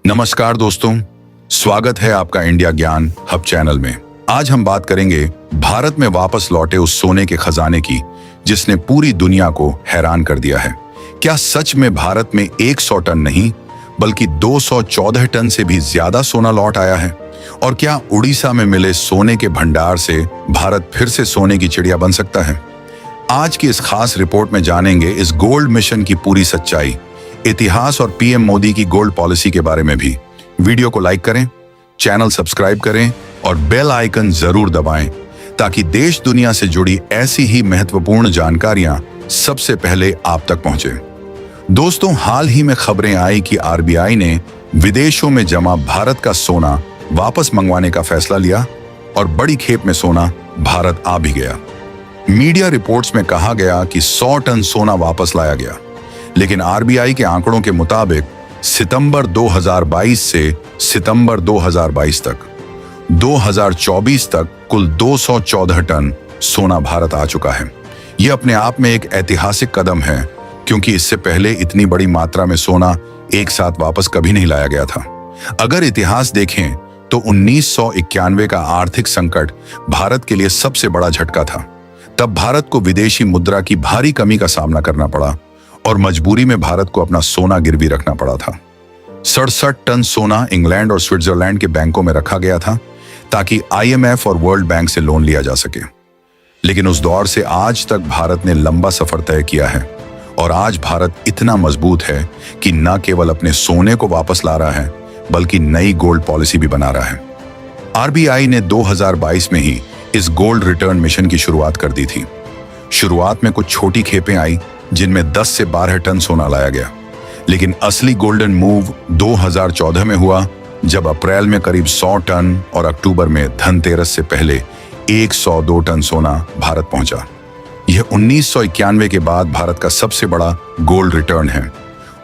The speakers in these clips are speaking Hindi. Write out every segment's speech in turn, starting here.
नमस्कार दोस्तों, स्वागत है आपका इंडिया ज्ञान हब चैनल में। आज हम बात करेंगे भारत में वापस लौटे उस सोने के खजाने की जिसने पूरी दुनिया को हैरान कर दिया है। क्या सच में भारत में 100 टन नहीं बल्कि 214 टन से भी ज्यादा सोना लौट आया है? और क्या उड़ीसा में मिले सोने के भंडार से भारत फिर से सोने की चिड़िया बन सकता है? आज की इस खास रिपोर्ट में जानेंगे इस गोल्ड मिशन की पूरी सच्चाई, इतिहास और पीएम मोदी की गोल्ड पॉलिसी के बारे में भी। वीडियो को लाइक करें, चैनल सब्सक्राइब करें और बेल आइकन जरूर दबाएं ताकि देश दुनिया से जुड़ी ऐसी ही महत्वपूर्ण जानकारियां सबसे पहले आप तक पहुंचे। दोस्तों, हाल ही में खबरें आई कि आरबीआई ने विदेशों में जमा भारत का सोना वापस मंगवाने का फैसला लिया और बड़ी खेप में सोना भारत आ भी गया। मीडिया रिपोर्ट्स में कहा गया कि 100 टन सोना वापस लाया गया, लेकिन आरबीआई के आंकड़ों के मुताबिक सितंबर 2022 से सितंबर 2022 तक 2024 तक कुल 214 टन सोना भारत आ चुका है। यह अपने आप में एक ऐतिहासिक कदम है, क्योंकि इससे पहले इतनी बड़ी मात्रा में सोना एक साथ वापस कभी नहीं लाया गया था। अगर इतिहास देखें तो 1991 का आर्थिक संकट भारत के लिए सबसे बड़ा झटका था। तब भारत को विदेशी मुद्रा की भारी कमी का सामना करना पड़ा और मजबूरी में भारत को अपना सोना गिरवी रखना पड़ा था। 67 टन सोना इंग्लैंड और स्विट्जरलैंड के बैंकों में रखा गया था ताकि आईएमएफ और वर्ल्ड बैंक से लोन लिया जा सके। लेकिन उस दौर से आज तक भारत ने लंबा सफर तय किया है और आज भारत इतना मजबूत है कि न केवल अपने सोने को वापस ला रहा है बल्कि नई गोल्ड पॉलिसी भी बना रहा है। आरबीआई ने 2022 में ही इस गोल्ड रिटर्न मिशन की शुरुआत कर दी थी। शुरुआत में कुछ छोटी खेपें आई जिनमें 10 से 12 टन सोना लाया गया, लेकिन असली गोल्डन मूव 2014 में हुआ, जब अप्रैल में करीब 100 टन और अक्टूबर में धनतेरस से पहले 102 टन सोना भारत पहुंचा। यह 1991 के बाद भारत का सबसे बड़ा गोल्ड रिटर्न है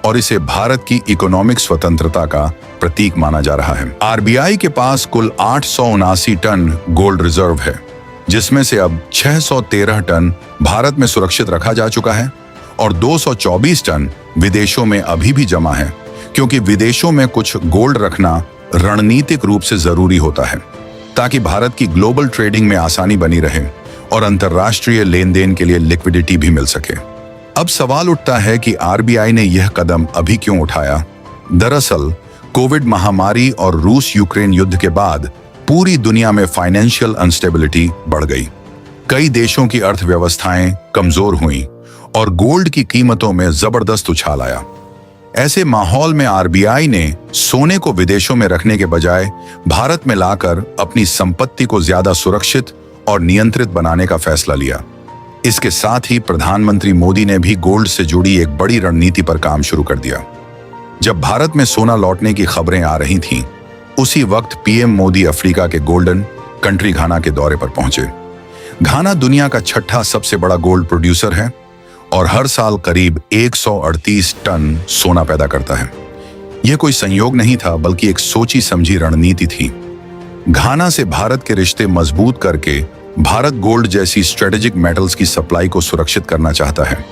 और इसे भारत की इकोनॉमिक स्वतंत्रता का प्रतीक माना जा रहा है। आरबीआई के पास कुल 879 टन गोल्ड रिजर्व है, जिसमें से अब 613 टन भारत में सुरक्षित रखा जा चुका है और 224 टन विदेशों में अभी भी जमा है, क्योंकि विदेशों में कुछ गोल्ड रखना रणनीतिक रूप से जरूरी होता है ताकि भारत की ग्लोबल ट्रेडिंग में आसानी बनी रहे और अंतर्राष्ट्रीय लेन देन के लिए लिक्विडिटी भी मिल सके। अब सवाल उठता है कि आरबीआई ने यह कदम अभी क्यों उठाया? दरअसल कोविड महामारी और रूस यूक्रेन युद्ध के बाद पूरी दुनिया में फाइनेंशियल अनस्टेबिलिटी बढ़ गई। कई देशों की अर्थव्यवस्थाएं कमजोर हुईं और गोल्ड की कीमतों में जबरदस्त उछाल आया। ऐसे माहौल में आरबीआई ने सोने को विदेशों में रखने के बजाय भारत में लाकर अपनी संपत्ति को ज्यादा सुरक्षित और नियंत्रित बनाने का फैसला लिया। इसके साथ ही प्रधानमंत्री मोदी ने भी गोल्ड से जुड़ी एक बड़ी रणनीति पर काम शुरू कर दिया। जब भारत में सोना लौटने की खबरें आ रही थीं, उसी वक्त पीएम मोदी अफ्रीका के गोल्डन कंट्री घाना के दौरे पर पहुंचे। घाना दुनिया का छठा सबसे बड़ा गोल्ड प्रोड्यूसर है और हर साल करीब 138 टन सोना पैदा करता है। यह कोई संयोग नहीं था, बल्कि एक सोची समझी रणनीति थी। घाना से भारत के रिश्ते मजबूत करके भारत गोल्ड जैसी स्ट्रेटेजिक मेटल्स की सप्लाई को सुरक्षित करना चाहता है,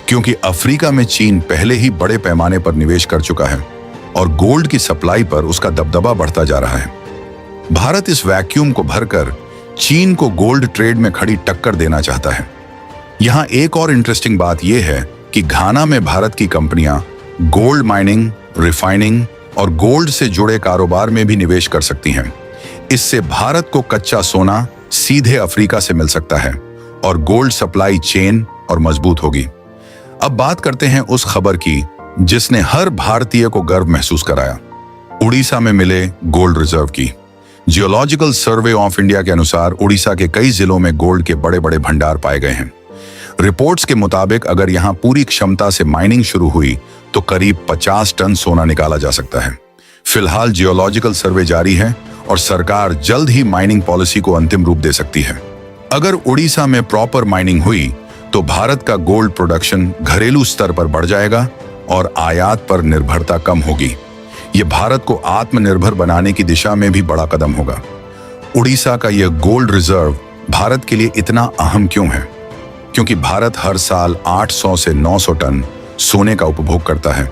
क्योंकि अफ्रीका में चीन पहले ही बड़े पैमाने पर निवेश कर चुका है और गोल्ड की सप्लाई पर उसका दबदबा बढ़ता जा रहा है। भारत इस वैक्यूम को भरकर चीन को गोल्ड ट्रेड में खड़ी टक्कर देना चाहता है। यहाँ एक और इंटरेस्टिंग बात यह है कि घाना में भारत की कंपनियां गोल्ड माइनिंग, रिफाइनिंग और गोल्ड से जुड़े कारोबार में भी निवेश कर सकती हैं। इससे भारत को कच्चा सोना सीधे अफ्रीका से मिल सकता है और गोल्ड सप्लाई चेन और मजबूत होगी। अब बात करते हैं उस खबर की जिसने हर भारतीय को गर्व महसूस कराया, उड़ीसा में मिले गोल्ड रिजर्व की। जियोलॉजिकल सर्वे ऑफ इंडिया के अनुसार उड़ीसा के कई जिलों में गोल्ड के बड़े बड़े भंडार पाए गए हैं। रिपोर्ट्स के मुताबिक अगर यहां पूरी क्षमता से माइनिंग शुरू हुई तो करीब 50 टन सोना निकाला जा सकता है। फिलहाल जियोलॉजिकल सर्वे जारी है और सरकार जल्द ही माइनिंग पॉलिसी को अंतिम रूप दे सकती है। अगर उड़ीसा में प्रॉपर माइनिंग हुई तो भारत का गोल्ड प्रोडक्शन घरेलू स्तर पर बढ़ जाएगा और आयात पर निर्भरता कम होगी। यह भारत को आत्मनिर्भर बनाने की दिशा में भी बड़ा कदम होगा। उड़ीसा का यह गोल्ड रिजर्व भारत के लिए इतना अहम क्यों है? क्योंकि भारत हर साल 800 से 900 टन सोने का उपभोग करता है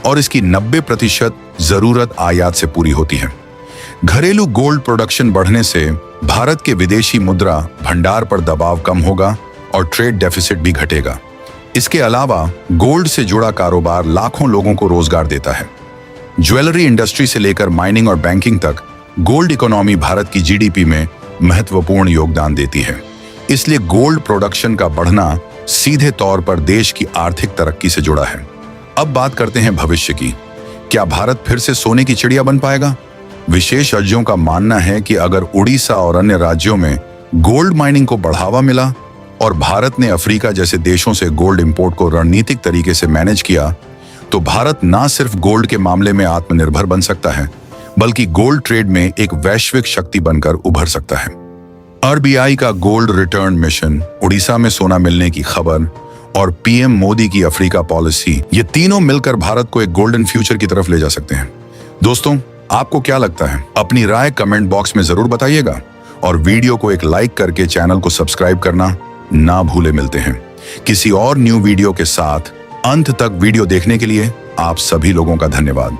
और इसकी 90% जरूरत आयात से पूरी होती है। घरेलू गोल्ड प्रोडक्शन बढ़ने से भारत के विदेशी मुद्रा भंडार पर दबाव कम होगा और ट्रेड डेफिसिट भी घटेगा। इसके अलावा गोल्ड से जुड़ा कारोबार लाखों लोगों को रोजगार देता है। ज्वेलरी इंडस्ट्री से लेकर माइनिंग और बैंकिंग तक गोल्ड इकोनॉमी भारत की जीडीपी में महत्वपूर्ण योगदान देती है। इसलिए गोल्ड प्रोडक्शन का बढ़ना सीधे तौर पर देश की आर्थिक तरक्की से जुड़ा है। अब बात करते हैं भविष्य की। क्या भारत फिर से सोने की चिड़िया बन पाएगा? विशेषज्ञों का मानना है कि अगर उड़ीसा और अन्य राज्यों में गोल्ड माइनिंग को बढ़ावा मिला और भारत ने अफ्रीका जैसे देशों से गोल्ड इंपोर्ट को रणनीतिक तरीके से मैनेज किया, तो भारत न सिर्फ गोल्ड के मामले में आत्मनिर्भर बन सकता है, बल्कि गोल्ड ट्रेड में एक वैश्विक शक्ति बनकर उभर सकता है। आरबीआई का गोल्ड रिटर्न मिशन, उड़ीसा में सोना मिलने की खबर और पीएम मोदी की अफ्रीका पॉलिसी, ये तीनों मिलकर भारत को एक गोल्डन फ्यूचर की तरफ ले जा सकते हैं। दोस्तों, आपको क्या लगता है? अपनी राय कमेंट बॉक्स में जरूर बताइएगा और वीडियो को एक लाइक करके चैनल को सब्सक्राइब करना ना भूले। मिलते हैं किसी और न्यू वीडियो के साथ। अंत तक वीडियो देखने के लिए आप सभी लोगों का धन्यवाद।